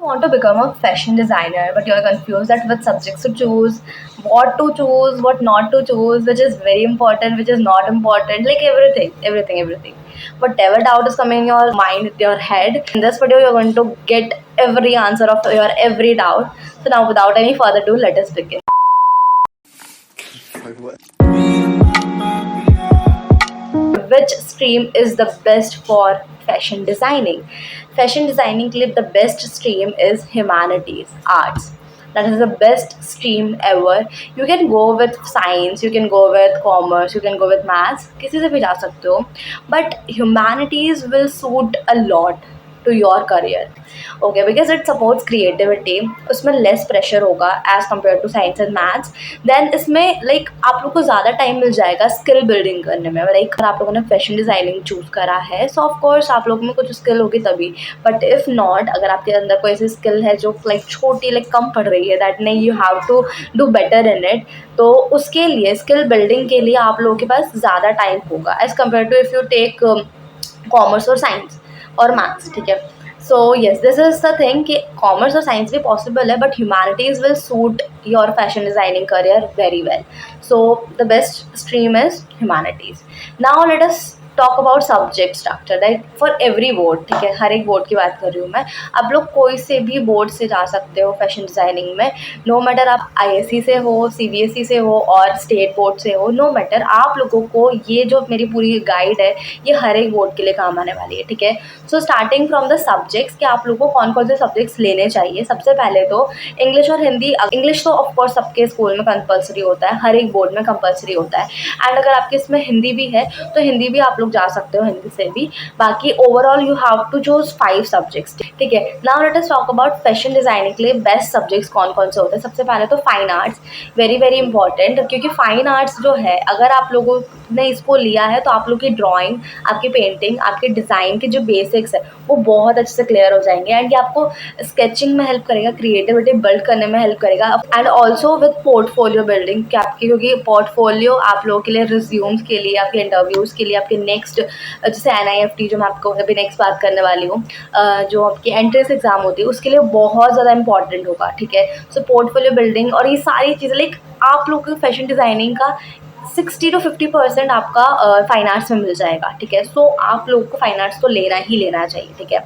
Want to become a fashion designer, but you're confused at which subjects to choose, what not to choose, which is very important, which is not important, like everything. Whatever doubt is coming in your mind, your head, in this video, you're going to get every answer of your every doubt. So now, without any further ado, let us begin. Which stream is the best for fashion designing? Fashion designing के लिए the best stream is humanities, arts. That is the best stream ever. You can go with science, you can go with commerce, you can go with maths, किसी से भी जा सकते हो. But humanities will suit a lot to your career. Okay, because it supports creativity. उसमें less pressure होगा as compared to science and maths. Then इसमें like आप लोग को ज़्यादा टाइम मिल जाएगा स्किल बिल्डिंग करने में. Like अगर आप लोगों ने फैशन डिज़ाइनिंग चूज़ करा है, सो ऑफ कोर्स आप लोगों में कुछ स्किल होगी तभी. बट इफ़ नॉट, अगर आपके अंदर कोई ऐसी स्किल है जो लाइक छोटी लाइक कम पड़ रही है, दैट नहीं, you have to do better in it, तो उसके लिए स्किल बिल्डिंग के लिए आप लोगों के पास ज़्यादा टाइम होगा as compare to if you take commerce और साइंस और मैथ्स. ठीक है. So yes, this is the thing कि कॉमर्स और साइंस भी पॉसिबल है, but humanities will suit your fashion designing career very well. So the best stream is humanities. Now let us talk about subject structure, like for every board. ठीक है, हर एक board की बात कर रही हूँ मैं. आप लोग कोई से भी बोर्ड से जा सकते हो फैशन डिज़ाइनिंग में. नो मैटर आप ISC से हो, CBSE से हो और स्टेट बोर्ड से हो, नो मैटर, आप लोगों को ये जो मेरी पूरी गाइड है ये हर एक बोर्ड के लिए काम आने वाली है. ठीक है. So starting from the subjects कि आप लोगों को कौन कौन से सब्जेक्ट्स लेने चाहिए. सबसे पहले तो इंग्लिश और हिंदी. इंग्लिश तो ऑफकोर्स सबके स्कूल में कंपलसरी होता है, हर एक बोर्ड में कंपलसरी होता है. एंड अगर आपके इसमें हिंदी भी है तो हिंदी भी आप लोग जा सकते हो, हिंदी से भी. बाकी overall you have to choose 5 subjects. ठीक है. Now let us talk about fashion designing के लिए बेस्ट सब्जेक्ट्स कौन कौन से होते हैं. सबसे पहले तो fine arts, very very important, क्योंकि फाइन आर्ट्स जो है अगर आप लोगों ने इसको लिया है तो आप लोग की ड्राइंग, आपकी पेंटिंग, आपके डिज़ाइन के जो बेसिक्स है वो बहुत अच्छे से क्लियर हो जाएंगे. एंड ये आपको स्केचिंग में हेल्प करेगा, क्रिएटिविटी बिल्ड करने में हेल्प करेगा. And also with portfolio building, कि आपकी, क्योंकि पोर्टफोलियो आप लोगों के लिए रिज्यूम्स के लिए, आपके इंटरव्यूज़ के लिए, आपके नेक्स्ट जैसे NIFT जो मैं आपको अभी नेक्स्ट बात करने वाली हूँ, जो आपकी एंट्रेंस एग्जाम होती है उसके लिए बहुत ज़्यादा इंपॉर्टेंट होगा. ठीक है. सो पोर्टफोलियो बिल्डिंग और ये सारी चीज़ें लाइक आप लोग को फैशन डिज़ाइनिंग का 60 to 50% आपका फाइन आर्ट्स में मिल जाएगा. ठीक है. सो आप लोगों को फाइन आर्ट्स तो लेना ही लेना चाहिए. ठीक है.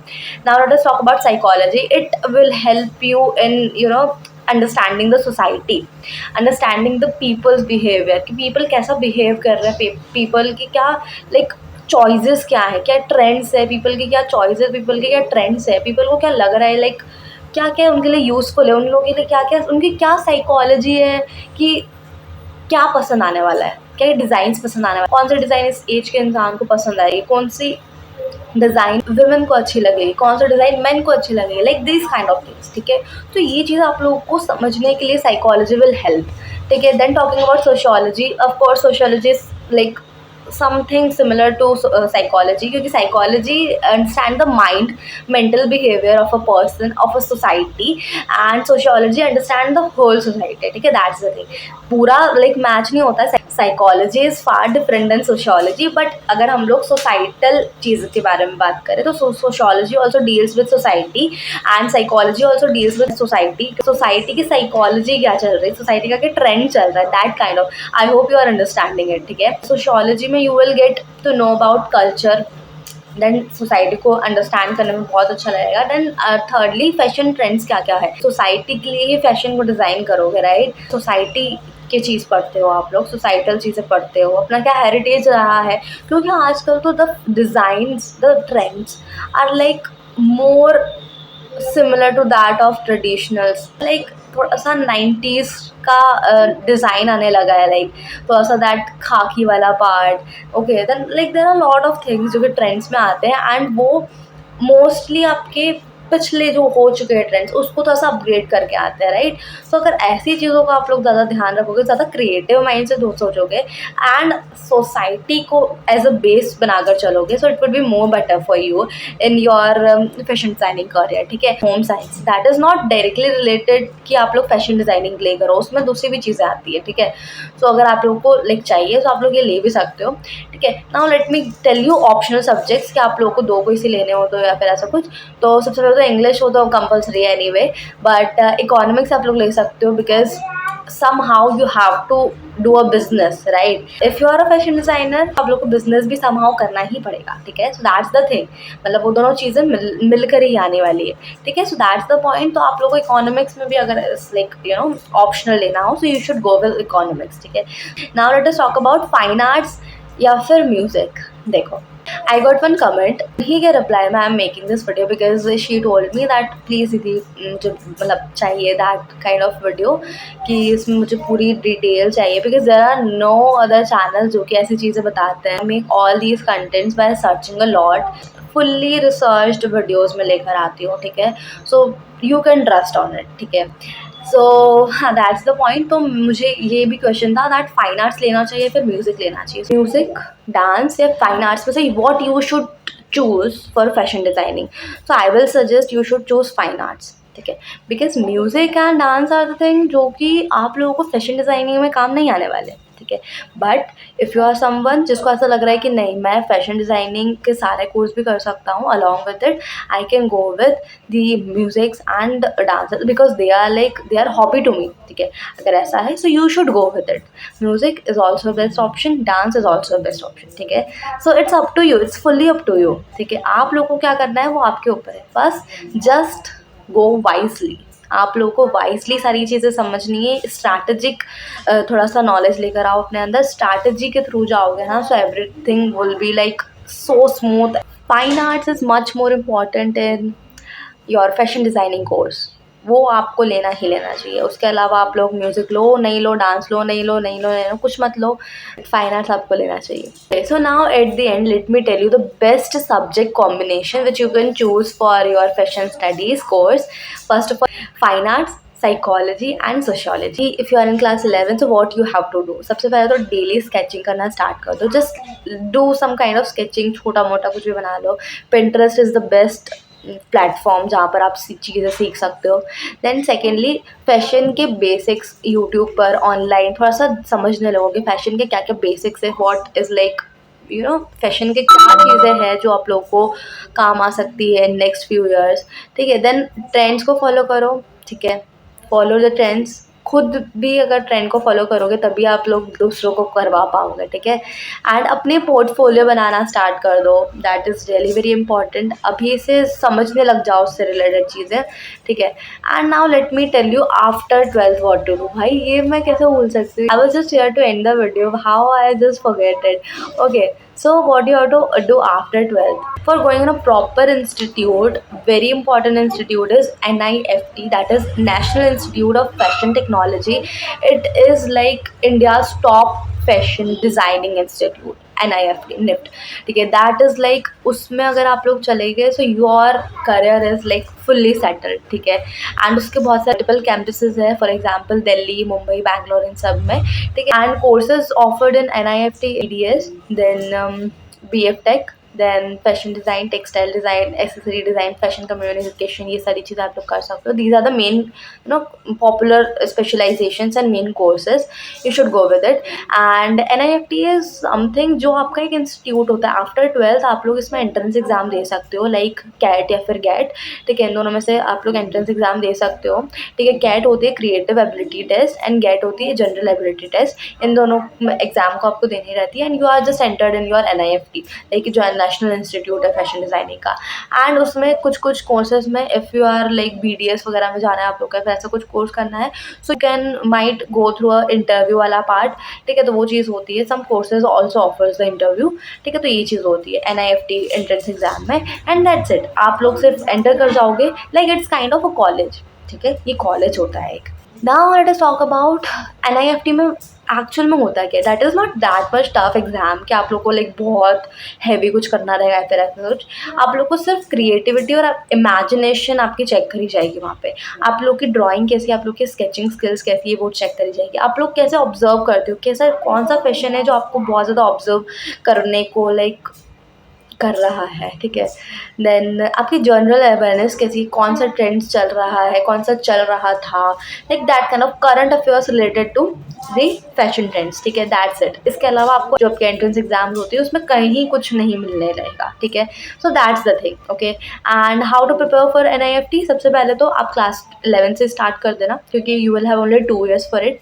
Now let us talk about psychology. It will help you in understanding the society, understanding the peoples behaviour, कि पीपल कैसा बिहेव कर रहे हैं, पीपल की क्या लाइक चॉइसेस क्या है, क्या ट्रेंड्स है, पीपल की क्या चॉइसेस, पीपल के क्या ट्रेंड्स है, पीपल को क्या लग रहा है, लाइक क्या क्या उनके लिए यूज़फुल है, उन लोगों के लिए क्या क्या उनकी क्या साइकोलॉजी है, कि क्या पसंद आने वाला है, क्या डिज़ाइंस पसंद आने वाला है, कौन सा डिज़ाइन इस एज के इंसान को पसंद आएगी, कौन सी डिज़ाइन वुमेन को अच्छी लगेगी, कौन सा डिज़ाइन मेन को अच्छी लगेगी, like this kind of things. ठीक है. तो ये चीज़ आप लोगों को समझने के लिए साइकोलॉजी विल हेल्प. ठीक है. Then talking about sociology, of course sociology is like something similar to psychology, क्योंकि psychology understand the mind, mental behaviour of a person, of a society, and sociology understand the whole society. ठीक है. That's the thing. पूरा like match नहीं होता है. Psychology is far different than sociology, but अगर हम लोग सोसाइटल चीज़ के बारे में बात करें तो sociology also deals with society and psychology also deals with society. Society की साइकोलॉजी क्या चल रही है, सोसाइटी का क्या ट्रेंड चल रहा है, that kind of, I hope you are understanding it. ठीक है. सोशियोलॉजी में you will get to know about culture, then society को अंडरस्टैंड करने में बहुत अच्छा लगेगा. देन थर्डली फैशन ट्रेंड्स क्या क्या है, सोसाइटी के लिए ही फैशन को डिज़ाइन करोगे, राइट. सोसाइटी की चीज़ पढ़ते हो आप लोग, सोसाइटल चीज़ें पढ़ते हो, अपना क्या हेरिटेज रहा है, क्योंकि आजकल तो the designs, the trends are like more similar to that of traditionals, like थोड़ा सा 90s का डिज़ाइन आने लगा है, लाइक थोड़ा सा दैट खाकी वाला part. Okay. Then like there are lot of things जो कि ट्रेंड्स में आते हैं, एंड वो मोस्टली आपके पिछले जो हो चुके हैं ट्रेंड्स उसको थोड़ा सा अपग्रेड करके आते हैं, राइट. तो अगर ऐसी चीज़ों का आप लोग ज़्यादा ध्यान रखोगे, ज़्यादा क्रिएटिव माइंड से सोचोगे एंड सोसाइटी को एज अ बेस बनाकर चलोगे, so it will be more better for you in your fashion designing career. ठीक है. Home science that is not directly related कि आप लोग फैशन डिज़ाइनिंग ले करो, उसमें दूसरी भी चीज़ें आती है. ठीक है. सो अगर आप लोगों को लाइक चाहिए तो आप लोग ये ले भी सकते हो. ठीक है. Now let me tell you optional subjects कि आप लोगों को 2 कोई से लेने हो तो या फिर ऐसा कुछ. तो सबसे पहले तो इंग्लिश वो तो कंपल्सरी है एनीवे, बट इकोनॉमिक्स आप लोग ले सकते हो because somehow you have to do a business, right? If you are a fashion designer, आप लोग को business भी somehow करना ही पड़ेगा, ठीक है? So that's the thing, मतलब वो दोनों चीज़ें मिलकर ही आने वाली है, ठीक है? So that's the point. तो आप लोग को इकोनॉमिक्स में भी अगर लाइक ऑप्शनल लेना हो, so you should go with economics, ठीक है? Now let us talk about fine arts या फिर म्यूजिक. देखो, I got one comment. He के reply में I'm making this video because she told me that please दीदी मुझे मतलब चाहिए that kind of video कि इसमें मुझे पूरी डिटेल चाहिए because there are no other channels जो कि ऐसी चीज़ें बताते हैं. I make all these contents by searching a lot. Fully researched videos में लेकर आती हूँ, ठीक है? So you can trust on it, ठीक है? सो हाँ, दैट्स द पॉइंट. तो मुझे ये भी क्वेश्चन था दैट फाइन आर्ट्स लेना चाहिए फिर म्यूज़िक लेना चाहिए. म्यूज़िक, डांस या फाइन आर्ट्स में से what you should choose for fashion designing. So I will suggest you should choose fine arts, ठीक है? Because music and dance are the thing जो कि आप लोगों को फैशन डिज़ाइनिंग में काम नहीं आने वाले, ठीक है? But if you are someone जिसको ऐसा लग रहा है कि नहीं मैं फैशन डिज़ाइनिंग के सारे कोर्स भी कर सकता हूँ, along with it I can go with the musics and dance because they are hobby to me, ठीक है? अगर ऐसा है so you should go with it. Music is also best option, dance is also best option, ठीक है? So it's up to you, it's fully up to you, ठीक है? आप लोगों को क्या करना है वो आपके ऊपर है. बस जस्ट गो वाइजली. आप लोगों को वाइजली सारी चीज़ें समझनी है. स्ट्रैटेजिक थोड़ा सा नॉलेज लेकर आओ अपने अंदर. स्ट्रैटेजी के थ्रू जाओगे ना so everything will be like so smooth. Fine arts is much more important in your fashion designing course. वो आपको लेना ही लेना चाहिए. उसके अलावा आप लोग म्यूज़िक लो नहीं लो, डांस लो नहीं लो, कुछ मत लो, फाइन आर्ट्स आपको लेना चाहिए. So now at the end let me tell you the best subject combination which you can choose for your fashion studies course. First of all fine arts, psychology and sociology. If you are in class 11 so what you have to do, सबसे पहले तो daily sketching करना start कर दो. Just do some kind of sketching, छोटा मोटा कुछ भी बना लो. Pinterest is the best platform जहाँ पर आप चीज़ें सीख सकते हो. देन सेकेंडली फैशन के बेसिक्स यूट्यूब पर ऑनलाइन थोड़ा सा समझने लगोगे. फैशन के क्या क्या बेसिक्स है, व्हाट इज़ लाइक फैशन के क्या चीज़ें हैं जो आप लोगों को काम आ सकती है नेक्स्ट फ्यू ईयर्स, ठीक है? देन ट्रेंड्स को फॉलो करो, ठीक है? Follow the trends. खुद भी अगर ट्रेंड को फॉलो करोगे तभी आप लोग दूसरों को करवा पाओगे, ठीक है? एंड अपने पोर्टफोलियो बनाना स्टार्ट कर दो. That is really very important. अभी से समझने लग जाओ उससे रिलेटेड चीज़ें, ठीक है? And now let me tell you after 12th what to do. भाई ये मैं कैसे भूल सकती हूँ. I was just here to end the video, how I just forget it. Okay, so what you have to do after 12th for going in a proper institute, very important institute is NIFT, that is National Institute of Fashion Technology. It is like India's top fashion designing institute. NIFT, ठीक है? That is like उसमें अगर आप लोग चले गए so your career is like fully settled, ठीक है? एंड उसके बहुत सारे मल्टीपल कैंपसेस है, फॉर एग्जांपल दिल्ली, मुंबई, बैंगलोर, इन सब में, ठीक है? And courses offered in NIFT EDS, then BF Tech, then fashion design, textile design, accessory design, fashion communication, ये सारी चीज़ें आप लोग कर सकते हो. These are the main popular specialisations and main courses. You should go with it. And NIFT is something जो आपका एक इंस्टीट्यूट होता है. आफ्टर 12th आप लोग इसमें एंट्रेंस एग्जाम दे सकते हो, लाइक कैट या फिर गेट, ठीक है? इन दोनों में से आप लोग एंट्रेंस एग्जाम दे सकते हो, ठीक है? कैट होती है creative ability test and GAT होती है जनरल एबिलिटी टेस्ट. इन दोनों एग्जाम को आपको देनी रहती है and you are just entered in your NIFT, like जो नेशनल इंस्टीट्यूट है फैशन डिज़ाइनिंग का. एंड उसमें कुछ कुछ कोर्सेज में if you are like BDS वगैरह में जाना है आप लोग का, फिर ऐसा कुछ कोर्स करना है, so you can might go through a interview वाला पार्ट, ठीक है? तो वो चीज़ होती है. Some courses also offers the interview, ठीक है? तो ये चीज़ होती है NIFT एंट्रेंस एग्जाम में. And that's it. आप लोग सिर्फ एंटर कर जाओगे, like it's kind of a college, ठीक है? ये कॉलेज होता है एक. Now let us talk about NIFT में एक्चुअल में होता क्या. That is not that much tough exam कि आप लोग को लाइक बहुत हैवी कुछ करना रहेगा फिर ऐसा कुछ. आप लोग को सिर्फ क्रिएटिविटी और इमेजिनेशन आपकी चेक करी जाएगी वहाँ पे. आप लोग की ड्राइंग कैसी है, आप लोग की स्केचिंग स्किल्स कैसी है, वो चेक करी जाएगी. आप लोग कैसे ऑब्जर्व करते हो, कैसा कौन सा फैशन है जो आपको बहुत ज़्यादा ऑब्जर्व करने को लाइक कर रहा है, ठीक है। देन आपकी जनरल अवेयरनेस कैसी, कौन सा ट्रेंड्स चल रहा है, कौन सा चल रहा था, like that kind of current affairs related to the fashion trends, ठीक है। That's it. इसके अलावा आपको जो आपके एंट्रेंस एग्जाम्स होती है उसमें कहीं कुछ नहीं मिलने रहेगा, ठीक है। So that's the thing, okay. And how to prepare for NIFT, सबसे पहले तो आप क्लास 11 से स्टार्ट कर देना, क्योंकि you will have only 2 years for it.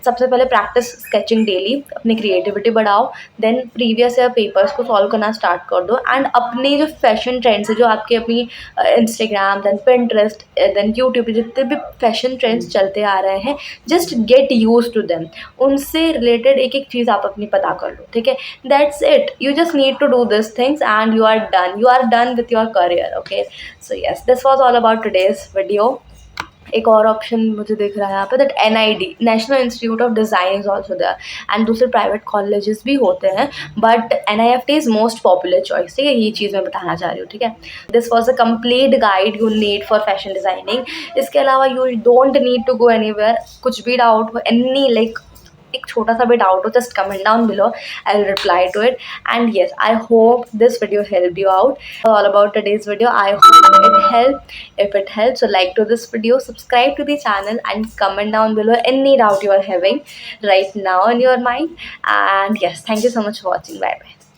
सबसे पहले प्रैक्टिस स्केचिंग डेली, अपनी क्रिएटिविटी बढ़ाओ। देन प्रीवियस ईयर पेपर्स को सॉल्व करना स्टार्ट कर दो, एंड अपने जो फैशन ट्रेंड्स है, जो आपके अपनी Instagram, then Pinterest, then YouTube पे जितने भी फैशन ट्रेंड्स चलते आ रहे हैं, just get used to them. उनसे रिलेटेड एक एक चीज़ आप अपनी पता कर लो, ठीक है। That's it, you just need to do this things and you are done with your career, okay. So yes, this was all about today's video. एक और ऑप्शन मुझे दिख रहा है यहाँ पे, that NID, National Institute of Design is also there, and दूसरे private colleges भी होते हैं, but NIFT is most popular choice, ठीक है। ये चीज़ मैं बताना चाह रही हूँ, ठीक है। This was a complete guide you need for fashion designing. इसके अलावा you don't need to go anywhere. कुछ भी डाउट हो, एनी लाइक एक छोटा सा भी डाउट हो, just comment down below, I will reply to it. And yes, I hope this video helped you out. All about today's video, I hope it helped. If it helped, so like to this video, subscribe to the channel, and comment down below any doubt you are having right now in your mind. And yes, thank you so much for watching. Bye bye.